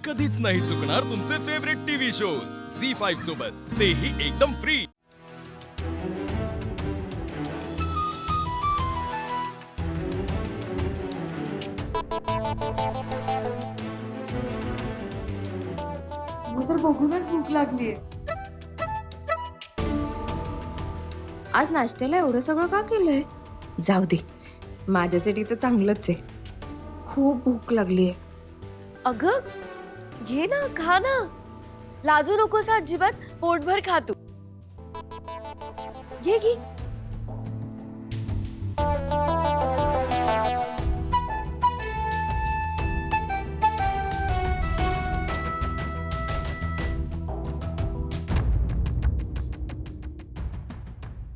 कधीच नाही चुकणार तुमचे फेवरेट टीव्ही शोज झी5 सोबत, तेही एकदम फ्री। मला तर बघूनच भूक लागलीये। आज नाश्त्याला एवढं सगळं का केलंय? जाऊ दे, माझ्यासाठी तर चांगलंच आहे। खूप भूक लागलीये। अगं घे ना, खा ना, लाजू नकोस अजिबात, पोटभर खा तू। घे घे।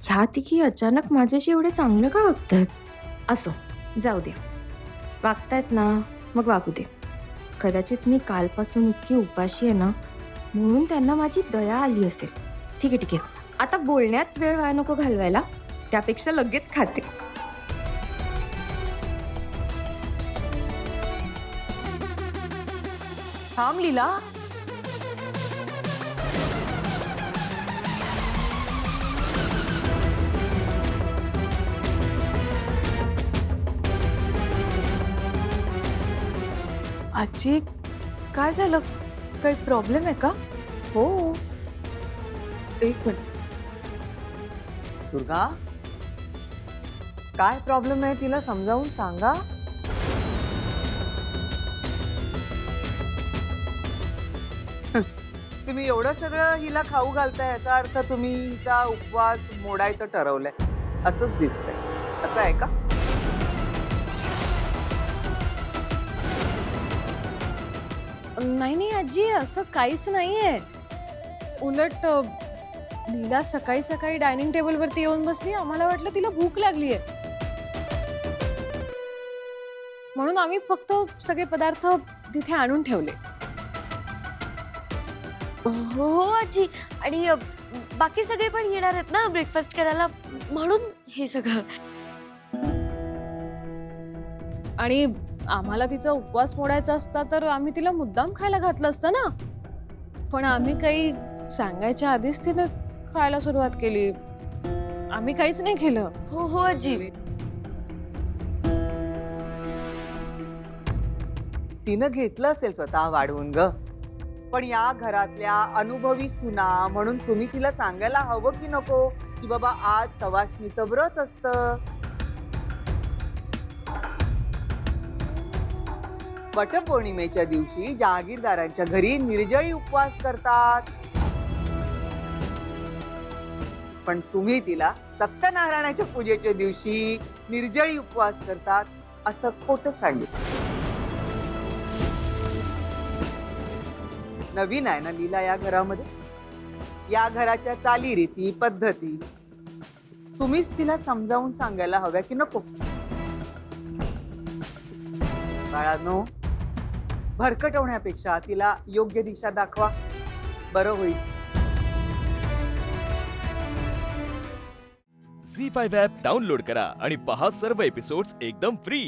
ह्या तिघी अचानक माझ्याशी एवढे चांगलं का वागतात? असो, जाऊ दे, वागतायत ना, मग वागू दे। कदाचित मी कालपासून इतकी उपाशी आहे ना, म्हणून त्यांना माझी दया आली असेल। ठीक आहे ठीक आहे, आता बोलण्यात वेळ वाया नको घालवायला, त्यापेक्षा लगेच खाते। थांब लीला। आजी, काय झालं? काही प्रॉब्लेम आहे का? हो, एक मिनिट। दुर्गा, काय प्रॉब्लेम आहे तिला समजावून सांगा। तुम्ही एवढं सगळं हिला खाऊ घालताय याचा अर्थ तुम्ही हिचा उपवास मोडायचं ठरवलंय असंच दिसतंय, असं आहे का? नाही नाही आजी, असं काहीच नाहीये। उलट लीला सकाळी सकाळी डायनिंग टेबल वरती येऊन बसली, आम्हाला वाटलं तिला भूक लागलीये, म्हणून आम्ही फक्त सगळे पदार्थ तिथे आणून ठेवले। हो आजी, आणि बाकी सगळे पण येणार आहेत ना ब्रेकफास्ट करायला, म्हणून हे सगळं। आणि आम्हाला तिचा उपवास मोडायचा असता तर आम्ही तिला मुद्दाम खायला घातलं असतं ना, पण आम्ही काही सांगायच्या आधीच तिने खायला सुरुवात केली, आम्ही काहीच नाही केलं। हो हो आजी। तिनं घेतलं असेल स्वतः वाढवून ग, पण या घरातल्या अनुभवी सुना म्हणून तुम्ही तिला सांगायला हवं की नको की बाबा आज सवाष्णीचं व्रत असतं। वटपौर्णिमेच्या दिवशी जहागीरदारांच्या घरी निर्जळी उपवास करतात, पण तुम्ही तिला सत्यनारायणाच्या पूजेच्या दिवशी निर्जळी उपवास करतात असं खोटं सांगितलं। नवीन आहे ना लीला या घरामध्ये, या घराच्या चालीरीती पद्धती तुम्हीच तिला समजावून सांगायला हव्या की नको? बाळांनो, भरकटवण्यापेक्षा तिला योग्य दिशा दाखवा, बरं होईल। झी5 ॲप डाउनलोड करा आणि पहा सर्व एपिसोड्स एकदम फ्री।